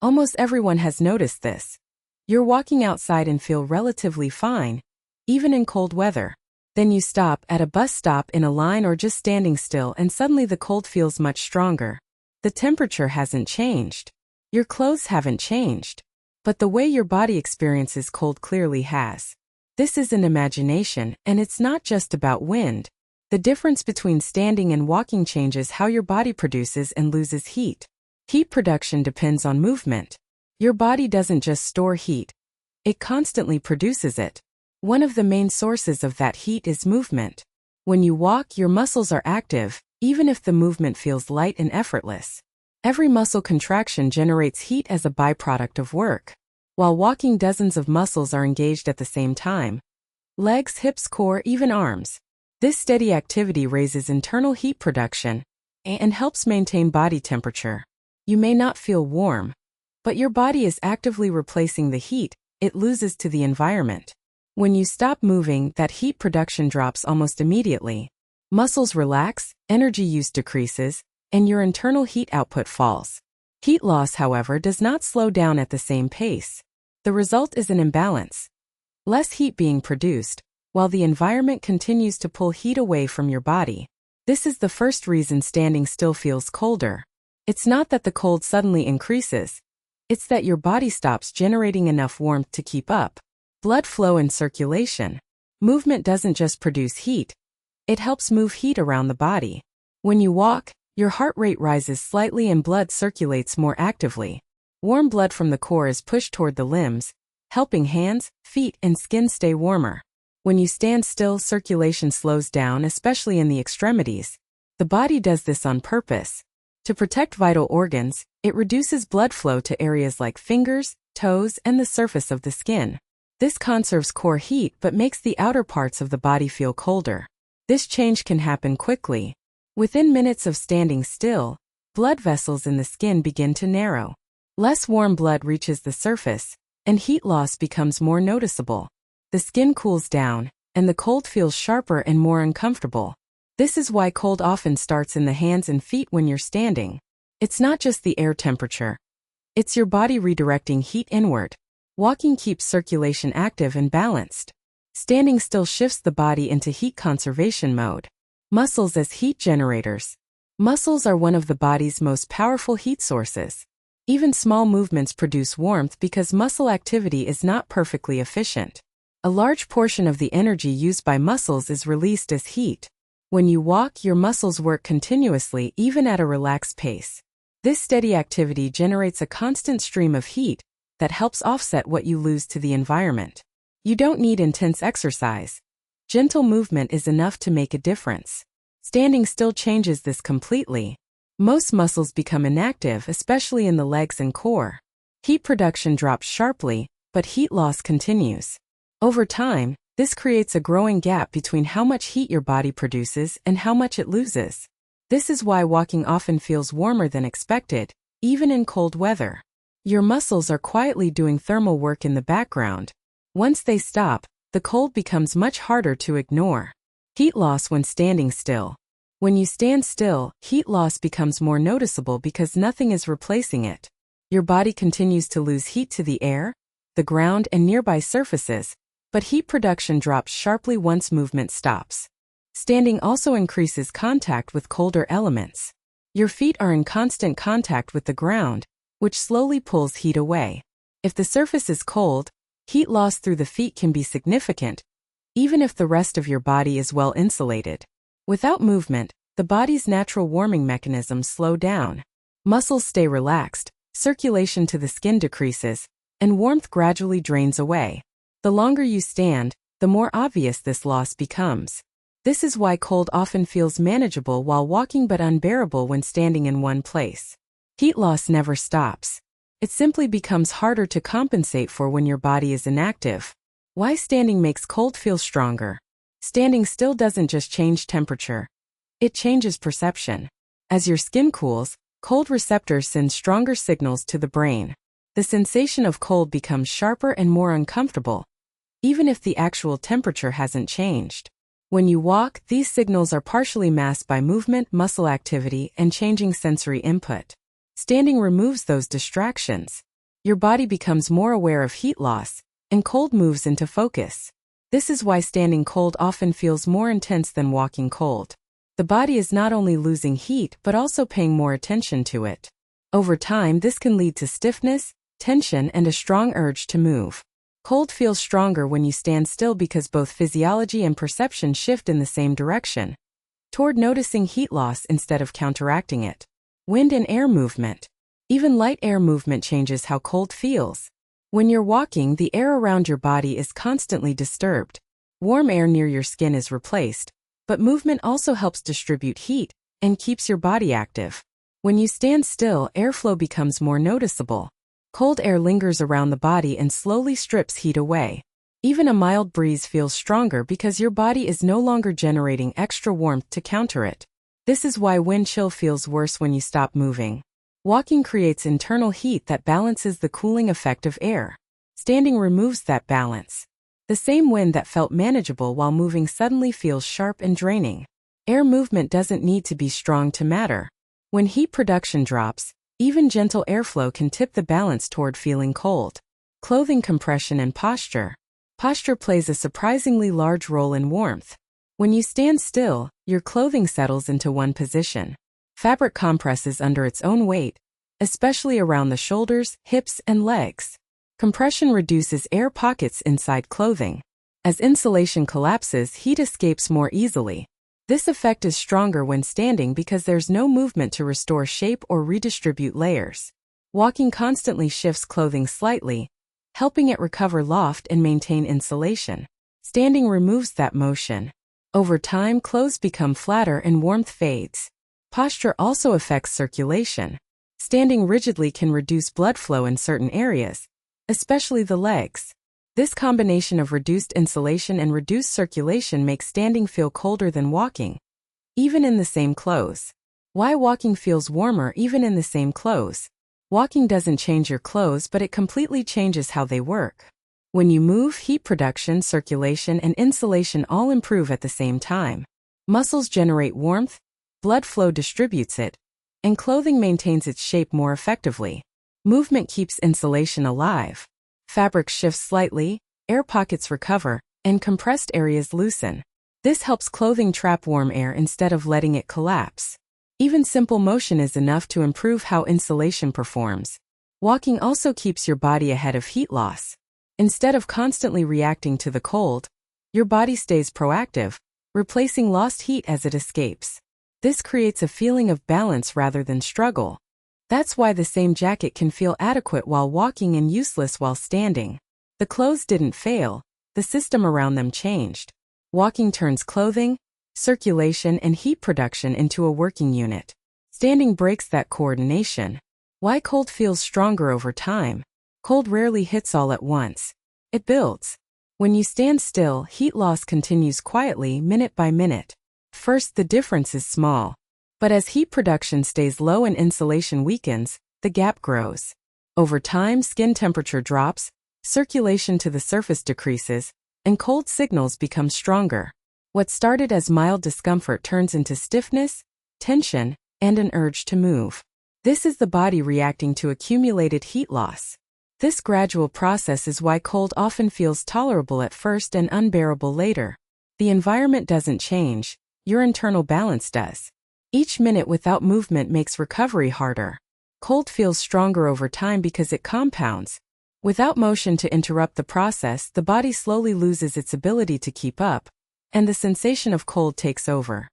Almost everyone has noticed this. You're walking outside and feel relatively fine, even in cold weather. Then you stop at a bus stop, in a line, or just standing still, and suddenly the cold feels much stronger. The temperature hasn't changed. Your clothes haven't changed. But the way your body experiences cold clearly has. This isn't imagination, and it's not just about wind. The difference between standing and walking changes how your body produces and loses heat. Heat production depends on movement. Your body doesn't just store heat. It constantly produces it. One of the main sources of that heat is movement. When you walk, your muscles are active, even if the movement feels light and effortless. Every muscle contraction generates heat as a byproduct of work. While walking, dozens of muscles are engaged at the same time. Legs, hips, core, even arms. This steady activity raises internal heat production and helps maintain body temperature. You may not feel warm, but your body is actively replacing the heat it loses to the environment. When you stop moving, that heat production drops almost immediately. Muscles relax, energy use decreases, and your internal heat output falls. Heat loss, however, does not slow down at the same pace. The result is an imbalance. Less heat being produced, while the environment continues to pull heat away from your body. This is the first reason standing still feels colder. It's not that the cold suddenly increases. It's that your body stops generating enough warmth to keep up. Blood flow and circulation. Movement doesn't just produce heat. It helps move heat around the body. When you walk, your heart rate rises slightly and blood circulates more actively. Warm blood from the core is pushed toward the limbs, helping hands, feet, and skin stay warmer. When you stand still, circulation slows down, especially in the extremities. The body does this on purpose. To protect vital organs, it reduces blood flow to areas like fingers, toes, and the surface of the skin. This conserves core heat but makes the outer parts of the body feel colder. This change can happen quickly. Within minutes of standing still, blood vessels in the skin begin to narrow. Less warm blood reaches the surface, and heat loss becomes more noticeable. The skin cools down, and the cold feels sharper and more uncomfortable. This is why cold often starts in the hands and feet when you're standing. It's not just the air temperature. It's your body redirecting heat inward. Walking keeps circulation active and balanced. Standing still shifts the body into heat conservation mode. Muscles as heat generators. Muscles are one of the body's most powerful heat sources. Even small movements produce warmth because muscle activity is not perfectly efficient. A large portion of the energy used by muscles is released as heat. When you walk, your muscles work continuously, even at a relaxed pace. This steady activity generates a constant stream of heat that helps offset what you lose to the environment. You don't need intense exercise. Gentle movement is enough to make a difference. Standing still changes this completely. Most muscles become inactive, especially in the legs and core. Heat production drops sharply, but heat loss continues. Over time, this creates a growing gap between how much heat your body produces and how much it loses. This is why walking often feels warmer than expected, even in cold weather. Your muscles are quietly doing thermal work in the background. Once they stop, the cold becomes much harder to ignore. Heat loss when standing still. When you stand still, heat loss becomes more noticeable because nothing is replacing it. Your body continues to lose heat to the air, the ground, and nearby surfaces, but heat production drops sharply once movement stops. Standing also increases contact with colder elements. Your feet are in constant contact with the ground, which slowly pulls heat away. If the surface is cold, heat loss through the feet can be significant, even if the rest of your body is well insulated. Without movement, the body's natural warming mechanisms slow down. Muscles stay relaxed, circulation to the skin decreases, and warmth gradually drains away. The longer you stand, the more obvious this loss becomes. This is why cold often feels manageable while walking but unbearable when standing in one place. Heat loss never stops. It simply becomes harder to compensate for when your body is inactive. Why standing makes cold feel stronger? Standing still doesn't just change temperature. It changes perception. As your skin cools, cold receptors send stronger signals to the brain. The sensation of cold becomes sharper and more uncomfortable, even if the actual temperature hasn't changed. When you walk, these signals are partially masked by movement, muscle activity, and changing sensory input. Standing removes those distractions. Your body becomes more aware of heat loss, and cold moves into focus. This is why standing cold often feels more intense than walking cold. The body is not only losing heat but also paying more attention to it. Over time, this can lead to stiffness, tension, and a strong urge to move. Cold feels stronger when you stand still because both physiology and perception shift in the same direction, toward noticing heat loss instead of counteracting it. Wind and air movement. Even light air movement changes how cold feels. When you're walking, the air around your body is constantly disturbed. Warm air near your skin is replaced, but movement also helps distribute heat and keeps your body active. When you stand still, airflow becomes more noticeable. Cold air lingers around the body and slowly strips heat away. Even a mild breeze feels stronger because your body is no longer generating extra warmth to counter it. This is why wind chill feels worse when you stop moving. Walking creates internal heat that balances the cooling effect of air. Standing removes that balance. The same wind that felt manageable while moving suddenly feels sharp and draining. Air movement doesn't need to be strong to matter. When heat production drops, even gentle airflow can tip the balance toward feeling cold. Clothing compression and posture. Posture plays a surprisingly large role in warmth. When you stand still, your clothing settles into one position. Fabric compresses under its own weight, especially around the shoulders, hips, and legs. Compression reduces air pockets inside clothing. As insulation collapses, heat escapes more easily. This effect is stronger when standing because there's no movement to restore shape or redistribute layers. Walking constantly shifts clothing slightly, helping it recover loft and maintain insulation. Standing removes that motion. Over time, clothes become flatter and warmth fades. Posture also affects circulation. Standing rigidly can reduce blood flow in certain areas, especially the legs. This combination of reduced insulation and reduced circulation makes standing feel colder than walking, even in the same clothes. Why walking feels warmer even in the same clothes? Walking doesn't change your clothes, but it completely changes how they work. When you move, heat production, circulation, and insulation all improve at the same time. Muscles generate warmth, blood flow distributes it, and clothing maintains its shape more effectively. Movement keeps insulation alive. Fabric shifts slightly, air pockets recover, and compressed areas loosen. This helps clothing trap warm air instead of letting it collapse. Even simple motion is enough to improve how insulation performs. Walking also keeps your body ahead of heat loss. Instead of constantly reacting to the cold, your body stays proactive, replacing lost heat as it escapes. This creates a feeling of balance rather than struggle. That's why the same jacket can feel adequate while walking and useless while standing. The clothes didn't fail, the system around them changed. Walking turns clothing, circulation, and heat production into a working unit. Standing breaks that coordination. Why cold feels stronger over time? Cold rarely hits all at once. It builds. When you stand still, heat loss continues quietly, minute by minute. First, the difference is small. But as heat production stays low and insulation weakens, the gap grows. Over time, skin temperature drops, circulation to the surface decreases, and cold signals become stronger. What started as mild discomfort turns into stiffness, tension, and an urge to move. This is the body reacting to accumulated heat loss. This gradual process is why cold often feels tolerable at first and unbearable later. The environment doesn't change, your internal balance does. Each minute without movement makes recovery harder. Cold feels stronger over time because it compounds. Without motion to interrupt the process, the body slowly loses its ability to keep up, and the sensation of cold takes over.